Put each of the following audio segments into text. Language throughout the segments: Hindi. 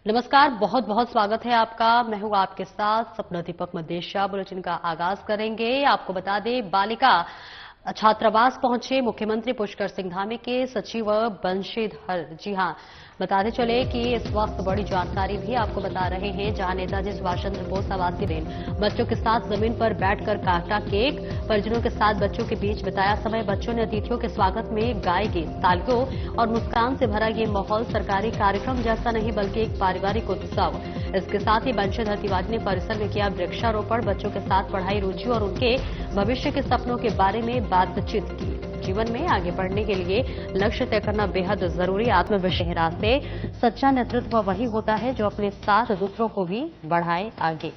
नमस्कार, बहुत बहुत स्वागत है आपका। मैं हूं आपके साथ सपना दीपक मदेशिया। बुलेटिन का आगाज करेंगे। आपको बता दें, बालिका छात्रावास पहुंचे मुख्यमंत्री पुष्कर सिंह धामी के सचिव बंशीधर। जी हां, बताते चले कि इस वक्त बड़ी जानकारी भी आपको बता रहे हैं, जहां नेताजी सुभाष चंद्र बोस आवासीय दिन बच्चों के साथ जमीन पर बैठकर काटा केक, परिजनों के साथ बच्चों के बीच बिताया समय। बच्चों ने अतिथियों के स्वागत में गाए गीत, तालियों और मुस्कान से भरा ये माहौल सरकारी कार्यक्रम जैसा नहीं बल्कि एक पारिवारिक उत्सव। इसके साथ ही बंशीधर तिवारी ने परिसर में किया वृक्षारोपण, बच्चों के साथ पढ़ाई, रुचि और उनके भविष्य के सपनों के बारे में बातचीत की। जीवन में आगे बढ़ने के लिए लक्ष्य तय करना बेहद जरूरी। आत्मविश्वास से सच्चा नेतृत्व वही होता है जो अपने साथ दूसरों को भी बढ़ाए आगे।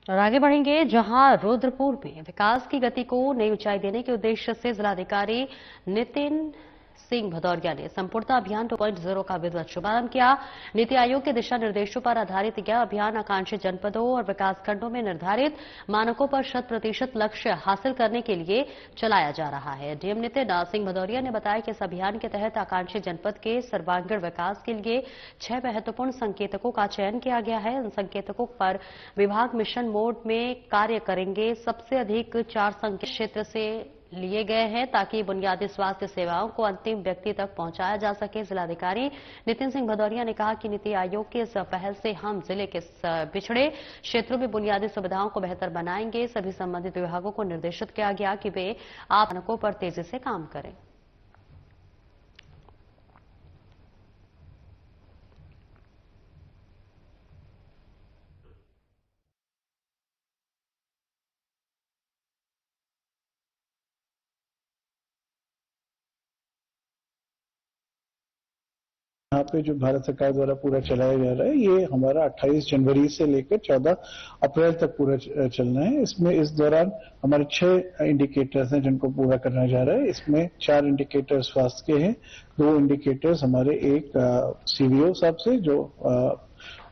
और आगे बढ़ेंगे, जहां रुद्रपुर में विकास की गति को नई ऊंचाई देने के उद्देश्य से जिलाधिकारी नितिन सिंह भदौरिया ने संपूर्णता अभियान 2.0 का विधिवत शुभारंभ किया। नीति आयोग के दिशा निर्देशों पर आधारित यह अभियान आकांक्षी जनपदों और विकासखंडों में निर्धारित मानकों पर 100% लक्ष्य हासिल करने के लिए चलाया जा रहा है। डीएम नितिन सिंह भदौरिया ने बताया कि इस अभियान के तहत आकांक्षी जनपद के सर्वांगीण विकास के लिए 6 महत्वपूर्ण संकेतकों का चयन किया गया है। इन संकेतकों पर विभाग मिशन मोड में कार्य करेंगे। सबसे अधिक 4 संकेत क्षेत्र से लिए गए हैं ताकि बुनियादी स्वास्थ्य सेवाओं को अंतिम व्यक्ति तक पहुंचाया जा सके। जिलाधिकारी नितिन सिंह भदौरिया ने कहा कि नीति आयोग की इस पहल से हम जिले के पिछड़े क्षेत्रों में बुनियादी सुविधाओं को बेहतर बनाएंगे। सभी संबंधित विभागों को निर्देशित किया गया कि वे मानकों पर तेजी से काम करें। यहाँ पे जो भारत सरकार द्वारा पूरा चलाया जा रहा है, ये हमारा 28 जनवरी से लेकर 14 अप्रैल तक पूरा चलना है। इसमें इस दौरान हमारे 6 इंडिकेटर्स हैं जिनको पूरा करना जा रहा है। इसमें 4 इंडिकेटर्स स्वास्थ्य के हैं, 2 इंडिकेटर्स हमारे एक सीवीओ साहब से जो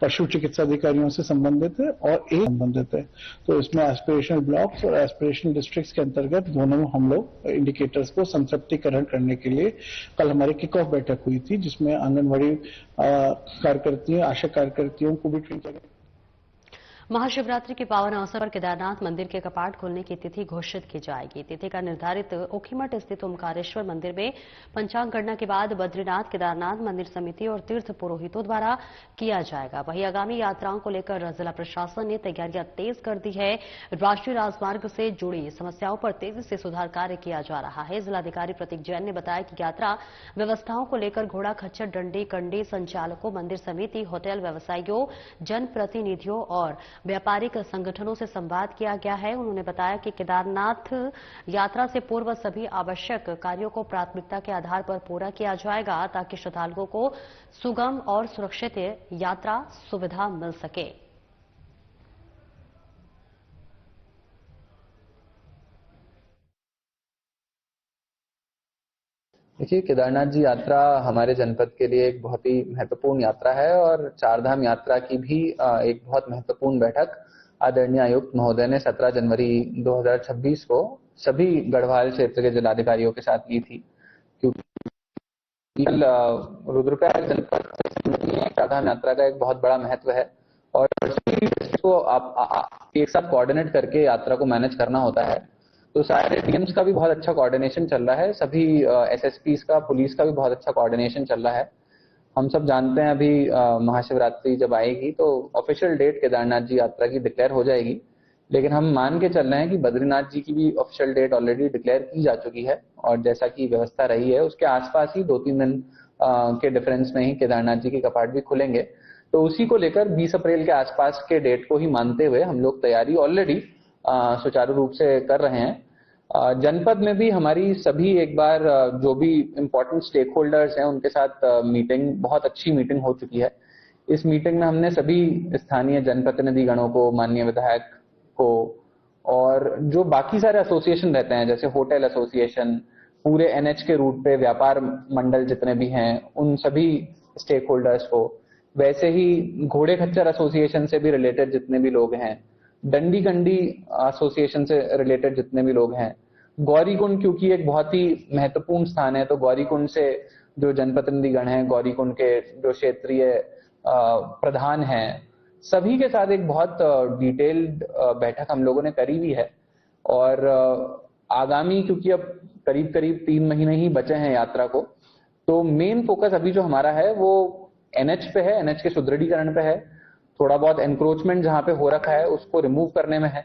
पशु चिकित्सा अधिकारियों से संबंधित है और एक संबंधित है। तो इसमें एस्पिरेशनल ब्लॉक्स और एस्पिरेशनल डिस्ट्रिक्ट्स के अंतर्गत दोनों हम लोग इंडिकेटर्स को संतृप्तिकरण करने के लिए कल हमारी किक ऑफ बैठक हुई थी, जिसमें आंगनबाड़ी कार्यकर्तियों, आशा कार्यकर्तियों को भी ट्रेन किया गया। महाशिवरात्रि के पावन अवसर पर केदारनाथ मंदिर के कपाट खोलने की तिथि घोषित की जाएगी। तिथि का निर्धारित ओखीमठ स्थित ओमकारेश्वर मंदिर में पंचांग गणना के बाद बद्रीनाथ केदारनाथ मंदिर समिति और तीर्थ पुरोहितों द्वारा किया जाएगा। वहीं आगामी यात्राओं को लेकर जिला प्रशासन ने तैयारियां तेज कर दी है। राष्ट्रीय राजमार्ग से जुड़ी समस्याओं पर तेजी से सुधार कार्य किया जा रहा है। जिलाधिकारी प्रतीक जैन ने बताया कि यात्रा व्यवस्थाओं को लेकर घोड़ा खच्चर, डंडी कंडी संचालकों, मंदिर समिति, होटल व्यवसायियों, जनप्रतिनिधियों और व्यापारिक संगठनों से संवाद किया गया है। उन्होंने बताया कि केदारनाथ यात्रा से पूर्व सभी आवश्यक कार्यों को प्राथमिकता के आधार पर पूरा किया जाएगा ताकि श्रद्धालुओं को सुगम और सुरक्षित यात्रा सुविधा मिल सके। देखिए, केदारनाथ जी यात्रा हमारे जनपद के लिए एक बहुत ही महत्वपूर्ण यात्रा है और चारधाम यात्रा की भी एक बहुत महत्वपूर्ण बैठक आदरणीय आयुक्त महोदय ने 17 जनवरी 2026 को सभी गढ़वाल क्षेत्र के जिलाधिकारियों के साथ की थी। क्योंकि रुद्रप्रयाग जनपद चारधाम यात्रा का एक बहुत बड़ा महत्व है और इसको आप एक साथ कोऑर्डिनेट करके यात्रा को मैनेज करना होता है। तो सारे डीएम्स का भी बहुत अच्छा कोऑर्डिनेशन चल रहा है, सभी एसएसपीस का, पुलिस का भी बहुत अच्छा कोऑर्डिनेशन चल रहा है। हम सब जानते हैं अभी महाशिवरात्रि जब आएगी तो ऑफिशियल डेट केदारनाथ जी यात्रा की डिक्लेयर हो जाएगी, लेकिन हम मान के चल रहे हैं कि बद्रीनाथ जी की भी ऑफिशियल डेट ऑलरेडी डिक्लेयर की जा चुकी है और जैसा कि व्यवस्था रही है उसके आसपास ही 2-3 दिन के डिफरेंस में ही केदारनाथ जी के कपाट भी खुलेंगे। तो उसी को लेकर 20 अप्रैल के आसपास के डेट को ही मानते हुए हम लोग तैयारी ऑलरेडी सुचारू रूप से कर रहे हैं। जनपद में भी हमारी सभी एक बार जो भी इम्पोर्टेंट स्टेक होल्डर्स हैं उनके साथ मीटिंग, बहुत अच्छी मीटिंग हो चुकी है। इस मीटिंग में हमने सभी स्थानीय जनप्रतिनिधिगणों को, माननीय विधायक को और जो बाकी सारे एसोसिएशन रहते हैं जैसे होटल एसोसिएशन, पूरे एनएच के रूट पे व्यापार मंडल जितने भी हैं, उन सभी स्टेक होल्डर्स को वैसे ही घोड़े खच्चर एसोसिएशन से भी रिलेटेड जितने भी लोग हैं, डंडी कंडी एसोसिएशन से रिलेटेड जितने भी लोग हैं, गौरीकुंड क्योंकि एक बहुत ही महत्वपूर्ण स्थान है, तो गौरीकुंड से जो जनप्रतिनिधिगण हैं, गौरीकुंड के जो क्षेत्रीय प्रधान हैं, सभी के साथ एक बहुत डिटेल्ड बैठक हम लोगों ने करी हुई है। और आगामी, क्योंकि अब करीब करीब 3 महीने ही बचे हैं यात्रा को, तो मेन फोकस अभी जो हमारा है वो एनएच पे है, एनएच के सुदृढ़ीकरण पे है। थोड़ा बहुत एनक्रोचमेंट जहां पे हो रखा है उसको रिमूव करने में है।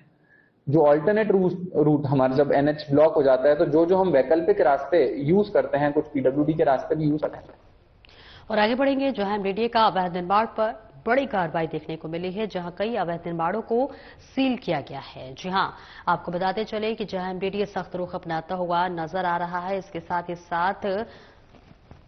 जो ऑल्टरनेट रूट हमारा जब एनएच ब्लॉक हो जाता है, तो जो हम वैकल्पिक रास्ते यूज करते हैं, कुछ पीडब्ल्यूडी के रास्ते भी यूज करते हैं। और आगे बढ़ेंगे। जोहैम रेडियो का अवैध निर्माण पर बड़ी कार्रवाई देखने को मिली है, जहां कई अवैध निर्माणों को सील किया गया है। जी हां, आपको बताते चले कि जोहैम रेडियो सख्त रुख अपनाता हुआ नजर आ रहा है। इसके साथ ही साथ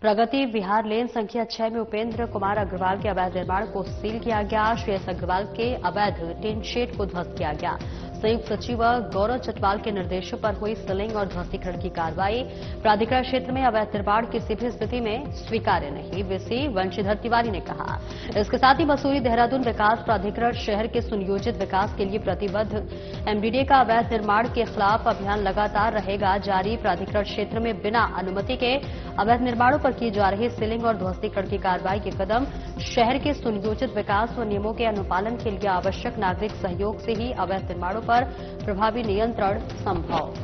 प्रगति विहार लेन संख्या 6 में उपेंद्र कुमार अग्रवाल के अवैध निर्माण को सील किया गया। श्री एस अग्रवाल के अवैध टिन शेड को ध्वस्त किया गया। संयुक्त सचिव गौरव चटवाल के निर्देशों पर हुई सीलिंग और ध्वस्तीकरण की कार्रवाई। प्राधिकरण क्षेत्र में अवैध निर्माण किसी भी स्थिति में स्वीकार्य नहीं, वीसी वंशीधर तिवारी ने कहा। इसके साथ ही मसूरी देहरादून विकास प्राधिकरण शहर के सुनियोजित विकास के लिए प्रतिबद्ध। एमडीडीए का अवैध निर्माण के खिलाफ अभियान लगातार रहेगा जारी। प्राधिकरण क्षेत्र में बिना अनुमति के अवैध निर्माणों पर की जा रही सीलिंग और ध्वस्तीकरण की कार्रवाई के कदम शहर के सुनियोजित विकास व नियमों के अनुपालन के लिए आवश्यक नागरिक सहयोग से ही अवैध निर्माणों पर प्रभावी नियंत्रण संभव।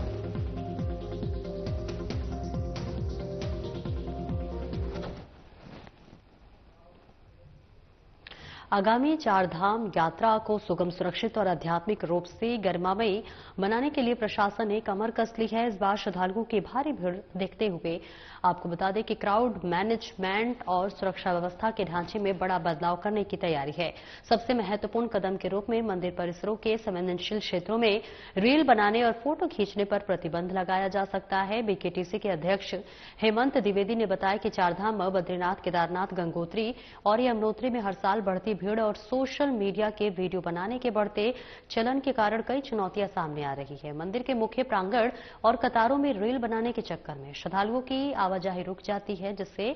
आगामी चारधाम यात्रा को सुगम, सुरक्षित और आध्यात्मिक रूप से गरिमामयी मनाने के लिए प्रशासन ने कमर कस ली है। इस बार श्रद्धालुओं की भारी भीड़ देखते हुए आपको बता दें कि क्राउड मैनेजमेंट और सुरक्षा व्यवस्था के ढांचे में बड़ा बदलाव करने की तैयारी है। सबसे महत्वपूर्ण कदम के रूप में मंदिर परिसरों के संवेदनशील क्षेत्रों में रील बनाने और फोटो खींचने पर प्रतिबंध लगाया जा सकता है। बीकेटीसी के अध्यक्ष हेमंत द्विवेदी ने बताया कि चारधाम बद्रीनाथ, केदारनाथ, गंगोत्री और यमुनोत्री में हर साल बढ़ती भीड़ और सोशल मीडिया के वीडियो बनाने के बढ़ते चलन के कारण कई चुनौतियां सामने आ रही है। मंदिर के मुख्य प्रांगण और कतारों में रील बनाने के चक्कर में श्रद्धालुओं की आवाजाही रुक जाती है, जिससे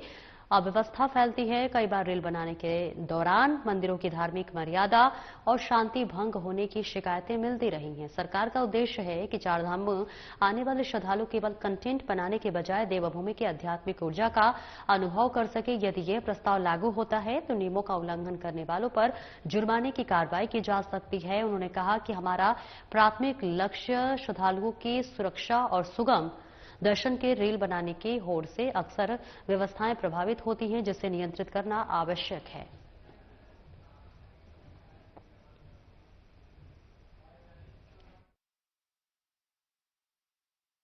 अव्यवस्था फैलती है। कई बार रील बनाने के दौरान मंदिरों की धार्मिक मर्यादा और शांति भंग होने की शिकायतें मिलती रही हैं। सरकार का उद्देश्य है कि चारधाम आने वाले श्रद्धालु केवल कंटेंट बनाने के बजाय देवभूमि की आध्यात्मिक ऊर्जा का अनुभव कर सके। यदि यह प्रस्ताव लागू होता है तो नियमों का उल्लंघन करने वालों पर जुर्माने की कार्रवाई की जा सकती है। उन्होंने कहा कि हमारा प्राथमिक लक्ष्य श्रद्धालुओं की सुरक्षा और सुगम दर्शन के रील बनाने की होड़ से अक्सर व्यवस्थाएं प्रभावित होती हैं, जिसे नियंत्रित करना आवश्यक है।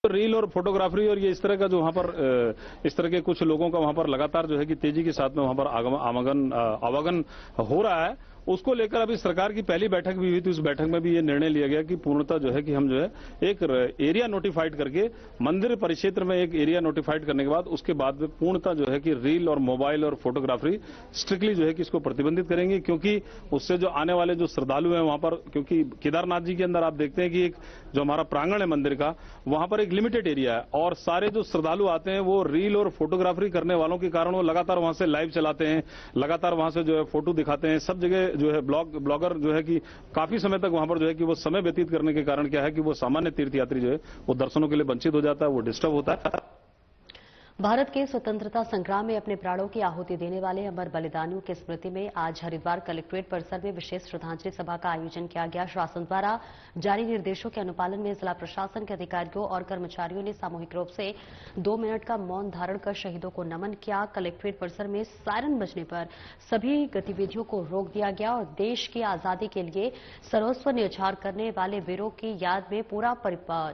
रील और फोटोग्राफी और ये इस तरह का जो वहां पर इस तरह के कुछ लोगों का वहां पर लगातार जो है कि तेजी के साथ में वहां पर आवागमन हो रहा है, उसको लेकर अभी सरकार की पहली बैठक भी हुई थी। उस बैठक में भी ये निर्णय लिया गया कि पूर्णतः जो है कि हम जो है एक एरिया नोटिफाइड करके मंदिर परिक्षेत्र में एक एरिया नोटिफाइड करने के बाद उसके बाद में पूर्णतः जो है कि रील और मोबाइल और फोटोग्राफी स्ट्रिक्टली जो है कि इसको प्रतिबंधित करेंगे, क्योंकि उससे जो आने वाले जो श्रद्धालु हैं वहां पर, क्योंकि केदारनाथ जी के अंदर आप देखते हैं कि एक जो हमारा प्रांगण है मंदिर का, वहां पर एक लिमिटेड एरिया है और सारे जो श्रद्धालु आते हैं वो रील और फोटोग्राफी करने वालों के कारण वो लगातार वहां से लाइव चलाते हैं, लगातार वहां से जो है फोटो दिखाते हैं। सब जगह जो है ब्लॉगर जो है कि काफी समय तक वहां पर जो है कि वो समय व्यतीत करने के कारण क्या है कि वो सामान्य तीर्थयात्री जो है वो दर्शनों के लिए वंचित हो जाता है, वो डिस्टर्ब होता है। भारत के स्वतंत्रता संग्राम में अपने प्राणों की आहुति देने वाले अमर बलिदानियों की स्मृति में आज हरिद्वार कलेक्ट्रेट परिसर में विशेष श्रद्धांजलि सभा का आयोजन किया गया। शासन द्वारा जारी निर्देशों के अनुपालन में जिला प्रशासन के अधिकारियों और कर्मचारियों ने सामूहिक रूप से 2 मिनट का मौन धारण कर शहीदों को नमन किया। कलेक्ट्रेट परिसर में सायरन बजने पर सभी गतिविधियों को रोक दिया गया और देश की आजादी के लिए सर्वस्व न्यौछावर करने वाले वीरों की याद में पूरा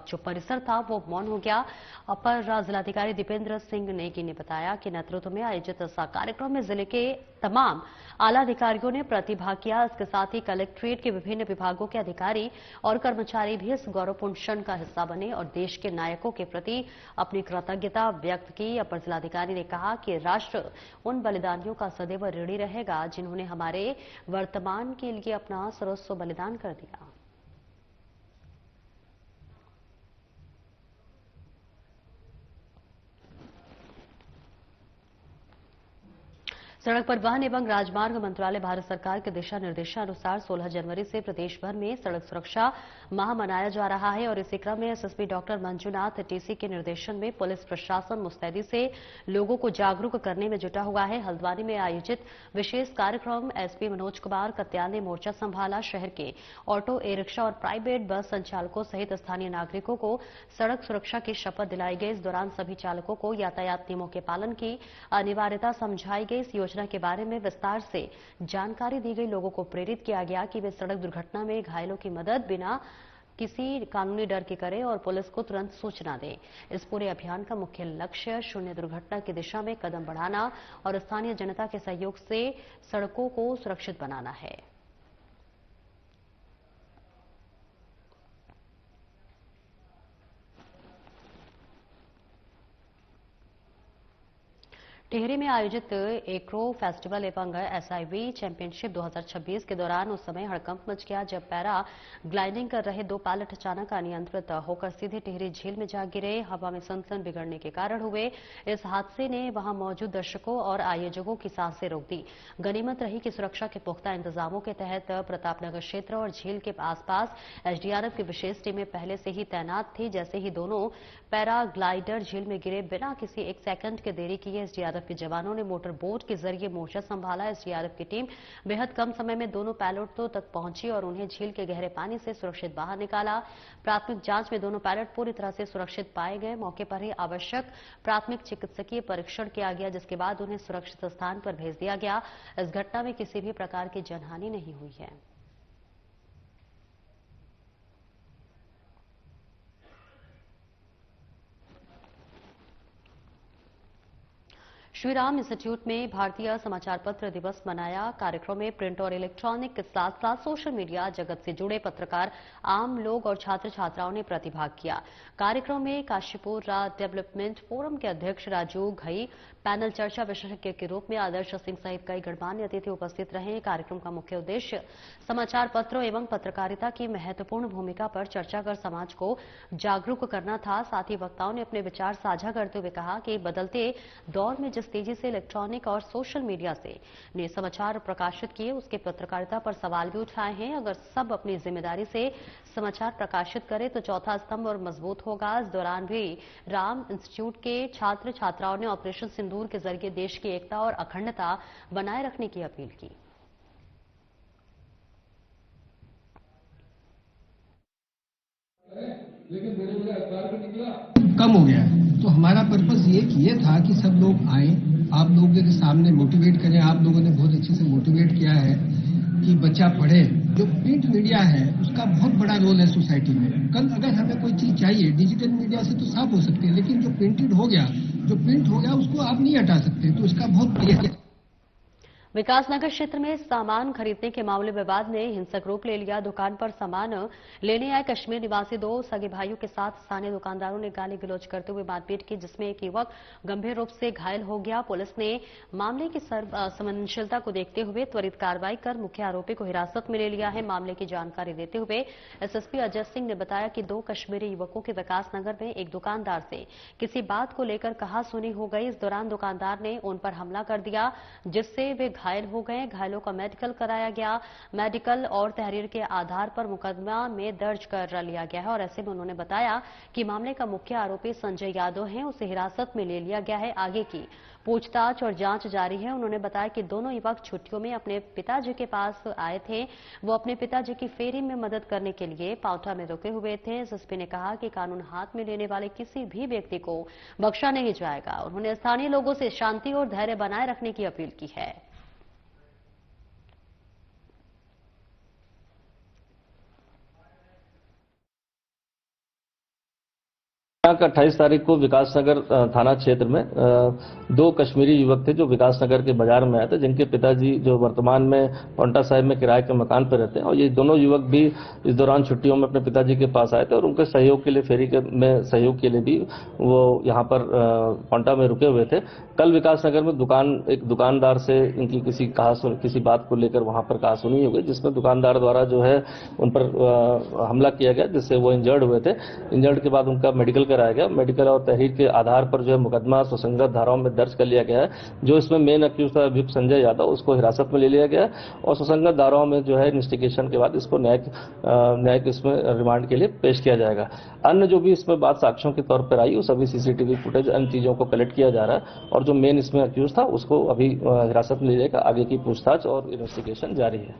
जो परिसर था वो मौन हो गया। अपर जिलाधिकारी दीपेंद्र सिंह नेगी ने बताया कि नेतृत्व में आयोजित इस कार्यक्रम में जिले के तमाम आला अधिकारियों ने प्रतिभाग किया। इसके साथ ही कलेक्ट्रेट के विभिन्न विभागों के अधिकारी और कर्मचारी भी इस गौरवपूर्ण क्षण का हिस्सा बने और देश के नायकों के प्रति अपनी कृतज्ञता व्यक्त की। अपर जिलाधिकारी ने कहा कि राष्ट्र उन बलिदानियों का सदैव ऋणी रहेगा जिन्होंने हमारे वर्तमान के लिए अपना सर्वस्व बलिदान कर दिया। सड़क परिवहन एवं राजमार्ग मंत्रालय भारत सरकार के दिशा निर्देशानुसार 16 जनवरी से प्रदेश भर में सड़क सुरक्षा माह मनाया जा रहा है और इसी क्रम में एसएसपी डॉक्टर मंजूनाथ टीसी के निर्देशन में पुलिस प्रशासन मुस्तैदी से लोगों को जागरूक करने में जुटा हुआ है। हल्द्वानी में आयोजित विशेष कार्यक्रम एसपी मनोज कुमार कत्याल ने मोर्चा संभाला। शहर के ऑटो, ई रिक्शा और प्राइवेट बस संचालकों सहित स्थानीय नागरिकों को सड़क सुरक्षा की शपथ दिलाई गई। इस दौरान सभी चालकों को यातायात नियमों के पालन की अनिवार्यता समझाई गई। इस योजना के बारे में विस्तार से जानकारी दी गई। लोगों को प्रेरित किया गया कि वे सड़क दुर्घटना में घायलों की मदद बिना किसी कानूनी डर के करें और पुलिस को तुरंत सूचना दें। इस पूरे अभियान का मुख्य लक्ष्य शून्य दुर्घटना की दिशा में कदम बढ़ाना और स्थानीय जनता के सहयोग से सड़कों को सुरक्षित बनाना है। टिहरी में आयोजित एक्रो फेस्टिवल एवं एसआईवी चैंपियनशिप 2026 के दौरान उस समय हड़कंप मच गया जब पैरा ग्लाइडिंग कर रहे दो पायलट अचानक अनियंत्रित होकर सीधे टिहरी झील में जा गिरे। हवा में सनसन बिगड़ने के कारण हुए इस हादसे ने वहां मौजूद दर्शकों और आयोजकों की सांसें रोक दी। गनीमत रही कि सुरक्षा के पुख्ता इंतजामों के तहत प्रतापनगर क्षेत्र और झील के आसपास एसडीआरएफ की विशेष टीमें पहले से ही तैनात थी। जैसे ही दोनों पैराग्लाइडर झील में गिरे, बिना किसी एक सेकंड के देरी किए एसडीआरएफ के जवानों ने मोटर बोट के जरिए मोर्चा संभाला। एसडीआरएफ की टीम बेहद कम समय में दोनों पायलटों तक पहुंची और उन्हें झील के गहरे पानी से सुरक्षित बाहर निकाला। प्राथमिक जांच में दोनों पायलट पूरी तरह से सुरक्षित पाए गए। मौके पर ही आवश्यक प्राथमिक चिकित्सकीय परीक्षण किया गया, जिसके बाद उन्हें सुरक्षित स्थान पर भेज दिया गया। इस घटना में किसी भी प्रकार की जनहानि नहीं हुई है। श्रीराम इंस्टीट्यूट में भारतीय समाचार पत्र दिवस मनाया। कार्यक्रम में प्रिंट और इलेक्ट्रॉनिक के साथ साथ सोशल मीडिया जगत से जुड़े पत्रकार, आम लोग और छात्र छात्राओं ने प्रतिभाग किया। कार्यक्रम में काशीपुर डेवलपमेंट फोरम के अध्यक्ष राजू घई पैनल चर्चा विशेषज्ञ के रूप में आदर्श सिंह सहित कई गणमान्य अतिथि उपस्थित रहे। कार्यक्रम का मुख्य उद्देश्य समाचार पत्रों एवं पत्रकारिता की महत्वपूर्ण भूमिका पर चर्चा कर समाज को जागरूक करना था। साथ ही वक्ताओं ने अपने विचार साझा करते हुए कहा कि बदलते दौर में जिस तेजी से इलेक्ट्रॉनिक और सोशल मीडिया से ने समाचार प्रकाशित किए, उसके पत्रकारिता पर सवाल भी उठाए हैं। अगर सब अपनी जिम्मेदारी से समाचार प्रकाशित करें तो चौथा स्तंभ और मजबूत होगा। इस दौरान भी राम इंस्टीट्यूट के छात्र छात्राओं ने ऑपरेशन सिंदूर के जरिए देश की एकता और अखंडता बनाए रखने की अपील की। लेकिन मेरे मेरा अखबार भी निकला कम हो गया है। तो हमारा पर्पस ये था कि सब लोग आए, आप लोगों के सामने मोटिवेट करें। आप लोगों ने बहुत अच्छे से मोटिवेट किया है कि बच्चा पढ़े। जो प्रिंट मीडिया है उसका बहुत बड़ा रोल है सोसाइटी में। कल अगर हमें कोई चीज चाहिए डिजिटल मीडिया से तो साफ हो सकती है, लेकिन जो प्रिंटेड हो गया, जो प्रिंट हो गया उसको आप नहीं हटा सकते। तो इसका बहुत बड़ा विकासनगर क्षेत्र में सामान खरीदने के मामले विवाद ने हिंसक रूप ले लिया। दुकान पर सामान लेने आए कश्मीर निवासी दो सगे भाइयों के साथ स्थानीय दुकानदारों ने गाली गलौज करते हुए मारपीट की, जिसमें एक युवक गंभीर रूप से घायल हो गया। पुलिस ने मामले की संवेदनशीलता को देखते हुए त्वरित कार्रवाई कर मुख्य आरोपी को हिरासत में ले लिया है। मामले की जानकारी देते हुए एसएसपी अजय सिंह ने बताया कि दो कश्मीरी युवकों की विकासनगर में एक दुकानदार से किसी बात को लेकर कहासुनी हो गई। इस दौरान दुकानदार ने उन पर हमला कर दिया, जिससे वे घायल हो गए। घायलों का मेडिकल कराया गया। मेडिकल और तहरीर के आधार पर मुकदमा में दर्ज कर लिया गया है और ऐसे में उन्होंने बताया कि मामले का मुख्य आरोपी संजय यादव है, उसे हिरासत में ले लिया गया है। आगे की पूछताछ और जांच जारी है। उन्होंने बताया कि दोनों युवक छुट्टियों में अपने पिताजी के पास आए थे। वो अपने पिताजी की फेरी में मदद करने के लिए पांवटा में रुके हुए थे। एसएसपी ने कहा कि कानून हाथ में लेने वाले किसी भी व्यक्ति को बख्शा नहीं जाएगा। उन्होंने स्थानीय लोगों से शांति और धैर्य बनाए रखने की अपील की है। 28 तारीख को विकासनगर थाना क्षेत्र में दो कश्मीरी युवक थे जो विकासनगर के बाजार में आए थे, जिनके पिताजी जो वर्तमान में पांवटा साहिब में किराए के मकान पर रहते हैं। और ये दोनों युवक भी इस दौरान छुट्टियों में अपने पिताजी के पास आए थे और उनके सहयोग के लिए फेरी में सहयोग के लिए भी वो यहाँ पर पांवटा में रुके हुए थे। कल विकासनगर में एक दुकानदार से इनकी किसी बात को लेकर वहां पर कहासुनी हो गई, जिसमें दुकानदार द्वारा जो है उन पर हमला किया गया, जिससे वो इंजर्ड हुए थे। इंजर्ड के बाद उनका मेडिकल कराया गया। मेडिकल और तहरीर के आधार पर जो है मुकदमा सुसंगत धाराओं में दर्ज कर लिया गया है। जो इसमें मेन अक्यूज था अभियुक्त संजय यादव, उसको हिरासत में ले लिया गया और सुसंगत धाराओं में जो है इन्वेस्टिगेशन के बाद इसको न्यायिक इसमें रिमांड के लिए पेश किया जाएगा। अन्य जो भी इसमें बात साक्ष्यों के तौर पर आई, वो सभी सीसीटीवी फुटेज अन्य चीजों को कलेक्ट किया जा रहा है और जो मेन इसमें अक्यूज था उसको अभी हिरासत में ले जाएगा। आगे की पूछताछ और इन्वेस्टिगेशन जारी है।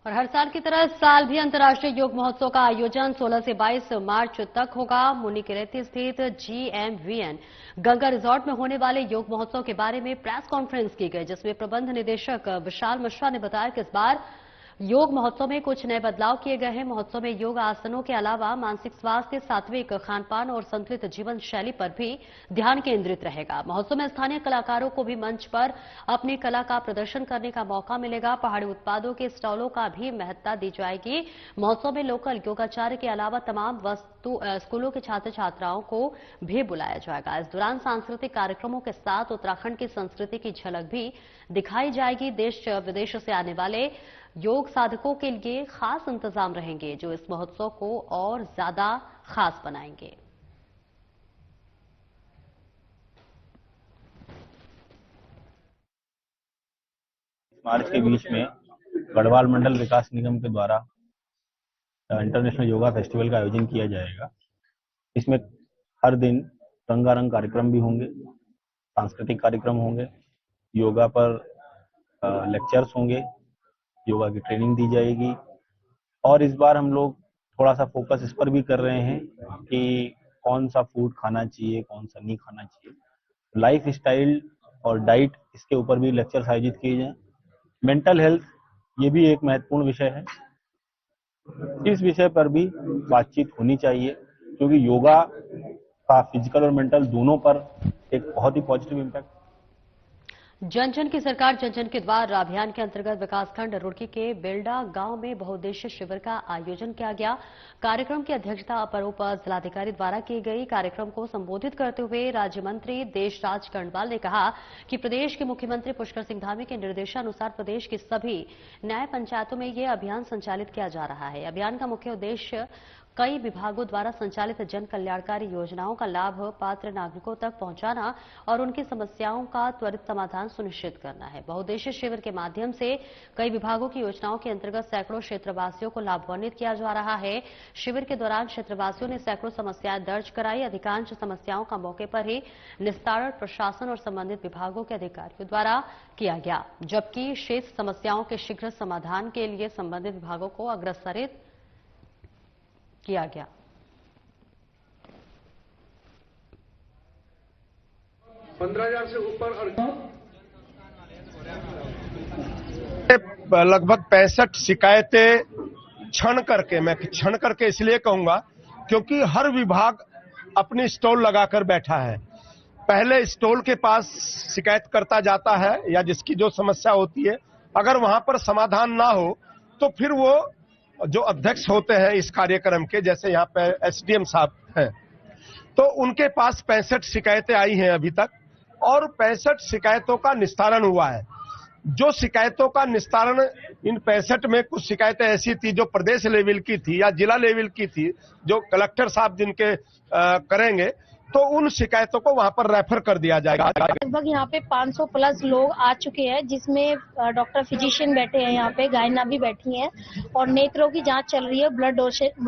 और हर साल की तरह इस साल भी अंतर्राष्ट्रीय योग महोत्सव का आयोजन 16 से 22 मार्च तक होगा। मुनिकेरेती स्थित GMVN गंगा रिजॉर्ट में होने वाले योग महोत्सव के बारे में प्रेस कॉन्फ्रेंस की गई, जिसमें प्रबंध निदेशक विशाल मिश्रा ने बताया कि इस बार योग महोत्सव में कुछ नए बदलाव किए गए हैं। महोत्सव में योग आसनों के अलावा मानसिक स्वास्थ्य, सात्विक खानपान और संतुलित जीवन शैली पर भी ध्यान केंद्रित रहेगा। महोत्सव में स्थानीय कलाकारों को भी मंच पर अपनी कला का प्रदर्शन करने का मौका मिलेगा। पहाड़ी उत्पादों के स्टॉलों का भी महत्ता दी जाएगी। महोत्सव में लोकल योगाचार्य के अलावा तमाम स्कूलों के छात्र छात्राओं को भी बुलाया जाएगा। इस दौरान सांस्कृतिक कार्यक्रमों के साथ उत्तराखंड की संस्कृति की झलक भी दिखाई जाएगी। देश विदेश से आने वाले योग साधकों के लिए खास इंतजाम रहेंगे, जो इस महोत्सव को और ज्यादा खास बनाएंगे। मार्च के बीच में गढ़वाल मंडल विकास निगम के द्वारा इंटरनेशनल योगा फेस्टिवल का आयोजन किया जाएगा। इसमें हर दिन रंगारंग कार्यक्रम भी होंगे, सांस्कृतिक कार्यक्रम होंगे, योगा पर लेक्चर्स होंगे, योगा की ट्रेनिंग दी जाएगी। और इस बार हम लोग थोड़ा सा फोकस इस पर भी कर रहे हैं कि कौन सा फूड खाना चाहिए, कौन सा नहीं खाना चाहिए। लाइफ स्टाइल और डाइट, इसके ऊपर भी लेक्चर्स आयोजित किए जाएं। मेंटल हेल्थ, ये भी एक महत्वपूर्ण विषय है। इस विषय पर भी बातचीत होनी चाहिए, क्योंकि योगा का फिजिकल और मेंटल दोनों पर एक बहुत ही पॉजिटिव इम्पैक्ट। जन जन की सरकार जन जन के द्वार अभियान के अंतर्गत विकासखंड रुड़की के बेलडा गांव में बहुउद्देशीय शिविर का आयोजन किया गया। कार्यक्रम की अध्यक्षता अपर उप जिलाधिकारी द्वारा की गई। कार्यक्रम को संबोधित करते हुए राज्य मंत्री देशराज कर्णवाल ने कहा कि प्रदेश के मुख्यमंत्री पुष्कर सिंह धामी के निर्देशानुसार प्रदेश की सभी न्याय पंचायतों में ये अभियान संचालित किया जा रहा है। अभियान का मुख्य उद्देश्य कई विभागों द्वारा संचालित जन कल्याणकारी योजनाओं का लाभ पात्र नागरिकों तक पहुंचाना और उनकी समस्याओं का त्वरित समाधान सुनिश्चित करना है। बहुउद्देशीय शिविर के माध्यम से कई विभागों की योजनाओं के अंतर्गत सैकड़ों क्षेत्रवासियों को लाभान्वित किया जा रहा है। शिविर के दौरान क्षेत्रवासियों ने सैकड़ों समस्याएं दर्ज कराई। अधिकांश समस्याओं का मौके पर ही निस्तारण प्रशासन और संबंधित विभागों के अधिकारियों द्वारा किया गया, जबकि शेष समस्याओं के शीघ्र समाधान के लिए संबंधित विभागों को अग्रसरित किया गया। से ऊपर लगभग 65 शिकायतें क्षण करके इसलिए कहूंगा क्योंकि हर विभाग अपनी स्टॉल लगाकर बैठा है। पहले स्टॉल के पास शिकायतकर्ता जाता है या जिसकी जो समस्या होती है, अगर वहां पर समाधान ना हो तो फिर वो जो अध्यक्ष होते हैं इस कार्यक्रम के, जैसे यहाँ पे SDM साहब हैं, तो उनके पास 65 शिकायतें आई हैं अभी तक और 65 शिकायतों का निस्तारण हुआ है। जो शिकायतों का निस्तारण, इन 65 में कुछ शिकायतें ऐसी थी जो प्रदेश लेवल की थी या जिला लेवल की थी, जो कलेक्टर साहब जिनके करेंगे, तो उन शिकायतों को वहां पर रेफर कर दिया जाएगा। लगभग यहाँ पे 500 प्लस लोग आ चुके हैं, जिसमें डॉक्टर फिजिशियन बैठे हैं, यहाँ पे गायना भी बैठी हैं और नेत्रों की जांच चल रही है, ब्लड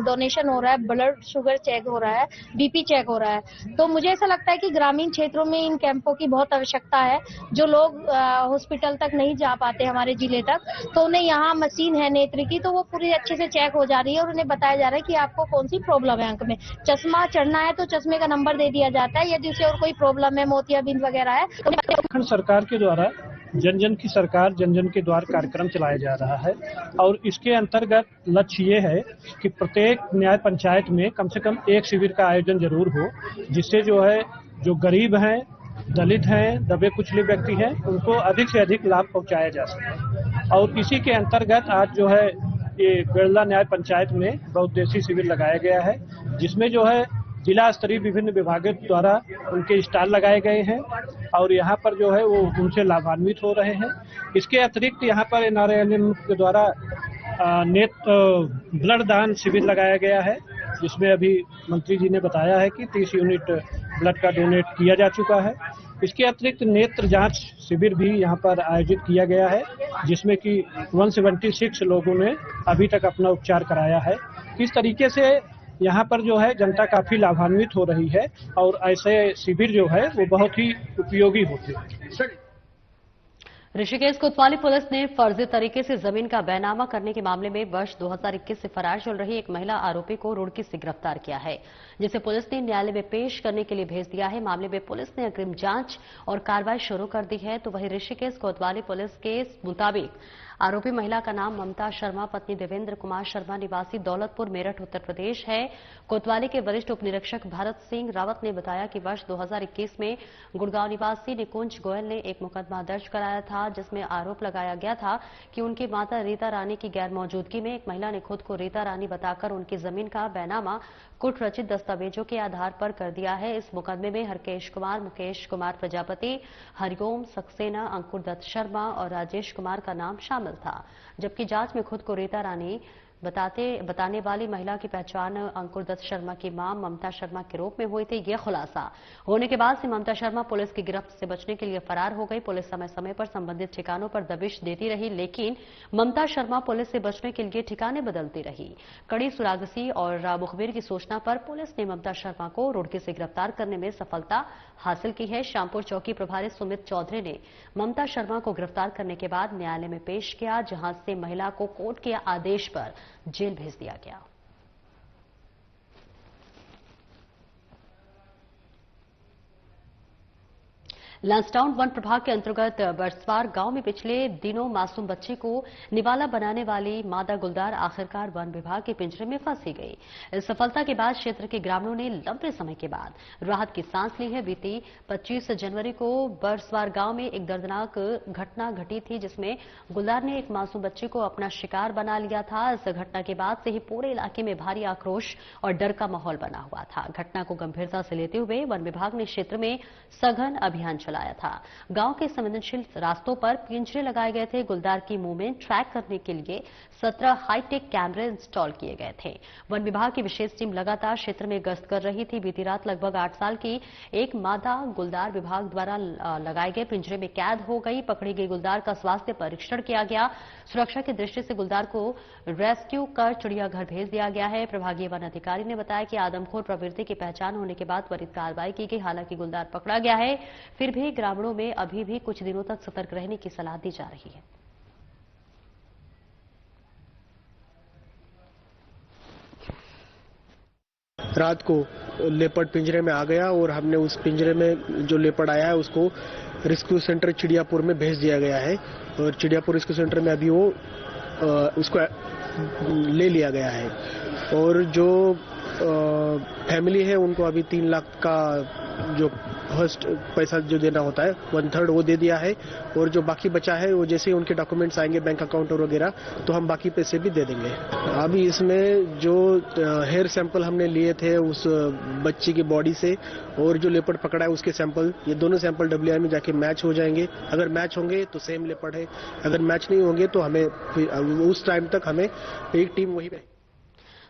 डोनेशन हो रहा है, ब्लड शुगर चेक हो रहा है, BP चेक हो रहा है। तो मुझे ऐसा लगता है कि ग्रामीण क्षेत्रों में इन कैंपों की बहुत आवश्यकता है। जो लोग हॉस्पिटल तक नहीं जा पाते हमारे जिले तक, तो उन्हें यहाँ मशीन है नेत्र की, तो वो पूरी अच्छे से चेक हो जा रही है और उन्हें बताया जा रहा है कि आपको कौन सी प्रॉब्लम है आंख में। चश्मा चढ़ना है तो चश्मे का नंबर दे दिया जाता है, यदि उसे और कोई प्रॉब्लम है, मोतियाबिंद वगैरह है। उत्तराखंड सरकार के द्वारा जन जन की सरकार जन जन के द्वार कार्यक्रम चलाया जा रहा है और इसके अंतर्गत लक्ष्य ये है कि प्रत्येक न्याय पंचायत में कम से कम एक शिविर का आयोजन जरूर हो, जिससे जो गरीब हैं, दलित हैं, दबे कुचले व्यक्ति हैं, उनको अधिक से अधिक लाभ पहुंचाया जा सके। और इसी के अंतर्गत आज ये बेलडा न्याय पंचायत में बहुउद्देशीय शिविर लगाया गया है, जिसमें जिला स्तरीय विभिन्न विभागों द्वारा उनके स्टॉल लगाए गए हैं और यहाँ पर वो उनसे लाभान्वित हो रहे हैं। इसके अतिरिक्त यहाँ पर NRLM के द्वारा ब्लड दान शिविर लगाया गया है जिसमें अभी मंत्री जी ने बताया है कि 30 यूनिट ब्लड का डोनेट किया जा चुका है। इसके अतिरिक्त नेत्र जांच शिविर भी यहाँ पर आयोजित किया गया है, जिसमें कि 176 लोगों ने अभी तक अपना उपचार कराया है। इस तरीके से यहाँ पर जो है जनता काफी लाभान्वित हो रही है और ऐसे शिविर जो है वो बहुत ही उपयोगी होते हैं। ऋषिकेश कोतवाली पुलिस ने फर्जी तरीके से जमीन का बैनामा करने के मामले में वर्ष 2021 से फरार चल रही एक महिला आरोपी को रुड़की से गिरफ्तार किया है, जिसे पुलिस ने न्यायालय में पेश करने के लिए भेज दिया है। मामले में पुलिस ने अग्रिम जांच और कार्रवाई शुरू कर दी है। तो वहीं ऋषिकेश कोतवाली पुलिस के मुताबिक आरोपी महिला का नाम ममता शर्मा, पत्नी देवेंद्र कुमार शर्मा, निवासी दौलतपुर, मेरठ, उत्तर प्रदेश है। कोतवाली के वरिष्ठ उप निरीक्षक भारत सिंह रावत ने बताया कि वर्ष 2021 में गुड़गांव निवासी निकुंज गोयल ने एक मुकदमा दर्ज कराया था, जिसमें आरोप लगाया गया था कि उनकी माता रीता रानी की गैर मौजूदगी में एक महिला ने खुद को रीता रानी बताकर उनकी जमीन का बैनामा कुट रचित दस्तावेजों के आधार पर कर दिया है। इस मुकदमे में हरकेश कुमार, मुकेश कुमार प्रजापति, हरिओम सक्सेना, अंकुर दत्त शर्मा और राजेश कुमार का नाम शामिल था, जबकि जांच में खुद को रीता रानी बताने वाली महिला की पहचान अंकुर दत्त शर्मा की मां ममता शर्मा के रूप में हुई थी। यह खुलासा होने के बाद से ममता शर्मा पुलिस की गिरफ्त से बचने के लिए फरार हो गई। पुलिस समय समय पर संबंधित ठिकानों पर दबिश देती रही, लेकिन ममता शर्मा पुलिस से बचने के लिए ठिकाने बदलती रही। कड़ी सुरागसी और मुखबिर की सूचना पर पुलिस ने ममता शर्मा को रुड़की से गिरफ्तार करने में सफलता हासिल की है। श्यामपुर चौकी प्रभारी सुमित चौधरी ने ममता शर्मा को गिरफ्तार करने के बाद न्यायालय में पेश किया, जहां से महिला को कोर्ट के आदेश पर जेल भेज दिया गया। लांसडाउन वन प्रभाग के अंतर्गत बरसवार गांव में पिछले दिनों मासूम बच्चे को निवाला बनाने वाली मादा गुलदार आखिरकार वन विभाग के पिंजरे में फंसी गई। इस सफलता के बाद क्षेत्र के ग्रामीणों ने लंबे समय के बाद राहत की सांस ली है। बीती 25 जनवरी को बरसवार गांव में एक दर्दनाक घटना घटी थी, जिसमें गुलदार ने एक मासूम बच्चे को अपना शिकार बना लिया था। इस घटना के बाद से ही पूरे इलाके में भारी आक्रोश और डर का माहौल बना हुआ था। घटना को गंभीरता से लेते हुए वन विभाग ने क्षेत्र में सघन अभियान चलाया था। गांव के संवेदनशील रास्तों पर पिंजरे लगाए गए थे। गुलदार की मूवमेंट ट्रैक करने के लिए 17 हाईटेक कैमरे इंस्टॉल किए गए थे। वन विभाग की विशेष टीम लगातार क्षेत्र में गश्त कर रही थी। बीती रात लगभग 8 साल की एक मादा गुलदार विभाग द्वारा लगाए गए पिंजरे में कैद हो गई। पकड़ी गई गुलदार का स्वास्थ्य परीक्षण किया गया। सुरक्षा की दृष्टि से गुलदार को रेस्क्यू कर चिड़ियाघर भेज दिया गया है। प्रभागीय वन अधिकारी ने बताया कि आदमखोर प्रवृत्ति की पहचान होने के बाद त्वरित कार्रवाई की गई। हालांकि गुलदार पकड़ा गया है, फिर भी ग्रामीणों में अभी भी कुछ दिनों तक सतर्क रहने की सलाह दी जा रही है। रात को लेपर्ड पिंजरे में आ गया और हमने उस पिंजरे में जो लेपर्ड आया है उसको रेस्क्यू सेंटर चिड़ियापुर में भेज दिया गया है और चिड़ियापुर रेस्क्यू सेंटर में अभी वो उसको ले लिया गया है और जो फैमिली है उनको अभी 3 लाख का जो फर्स्ट पैसा जो देना होता है 1/3 वो दे दिया है और जो बाकी बचा है वो जैसे ही उनके डॉक्यूमेंट्स आएंगे बैंक अकाउंट और वगैरह तो हम बाकी पैसे भी दे देंगे। अभी इसमें जो हेयर सैंपल हमने लिए थे उस बच्ची की बॉडी से और जो लेपर्ड पकड़ा है उसके सैंपल, ये दोनों सैंपल WI में जाके मैच हो जाएंगे। अगर मैच होंगे तो सेम लेपर्ड है, अगर मैच नहीं होंगे तो हमें उस टाइम तक हमें एक टीम वही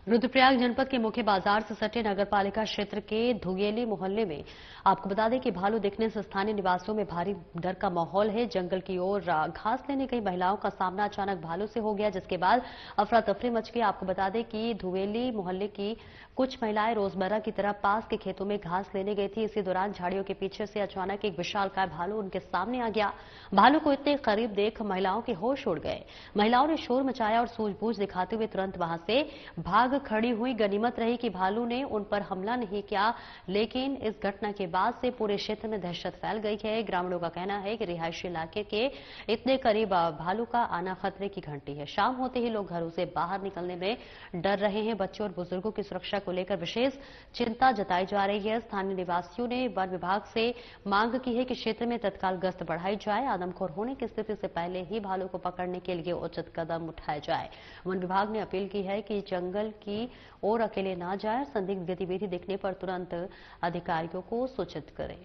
रुद्रप्रयाग जनपद के मुख्य बाजार से सटे नगरपालिका क्षेत्र के धुगेली मोहल्ले में आपको बता दें कि भालू दिखने से स्थानीय निवासियों में भारी डर का माहौल है। जंगल की ओर घास लेने गई महिलाओं का सामना अचानक भालू से हो गया, जिसके बाद अफरा तफरी मच गई। आपको बता दें कि धुगेली मोहल्ले की कुछ महिलाएं रोजमर्रा की तरह पास के खेतों में घास लेने गई थी। इसी दौरान झाड़ियों के पीछे से अचानक एक विशालकाय भालू उनके सामने आ गया। भालू को इतने करीब देख महिलाओं के होश उड़ गए। महिलाओं ने शोर मचाया और सूझबूझ दिखाते हुए तुरंत वहां से भाग खड़ी हुई। गनीमत रही कि भालू ने उन पर हमला नहीं किया, लेकिन इस घटना के बाद से पूरे क्षेत्र में दहशत फैल गई है। ग्रामीणों का कहना है कि रिहायशी इलाके के इतने करीब भालू का आना खतरे की घंटी है। शाम होते ही लोग घरों से बाहर निकलने में डर रहे हैं। बच्चों और बुजुर्गों की सुरक्षा को लेकर विशेष चिंता जताई जा रही है। स्थानीय निवासियों ने वन विभाग से मांग की है कि क्षेत्र में तत्काल गश्त बढ़ाई जाए। आदमखोर होने की स्थिति से पहले ही भालू को पकड़ने के लिए उचित कदम उठाए जाए। वन विभाग ने अपील की है कि जंगल की और अकेले ना जाए, संदिग्ध गतिविधि दिखने पर तुरंत अधिकारियों को सूचित करें।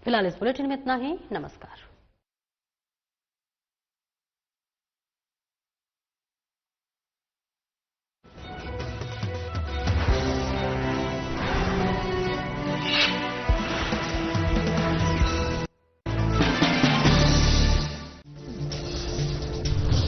फिलहाल इस बुलेटिन में इतना ही। नमस्कार।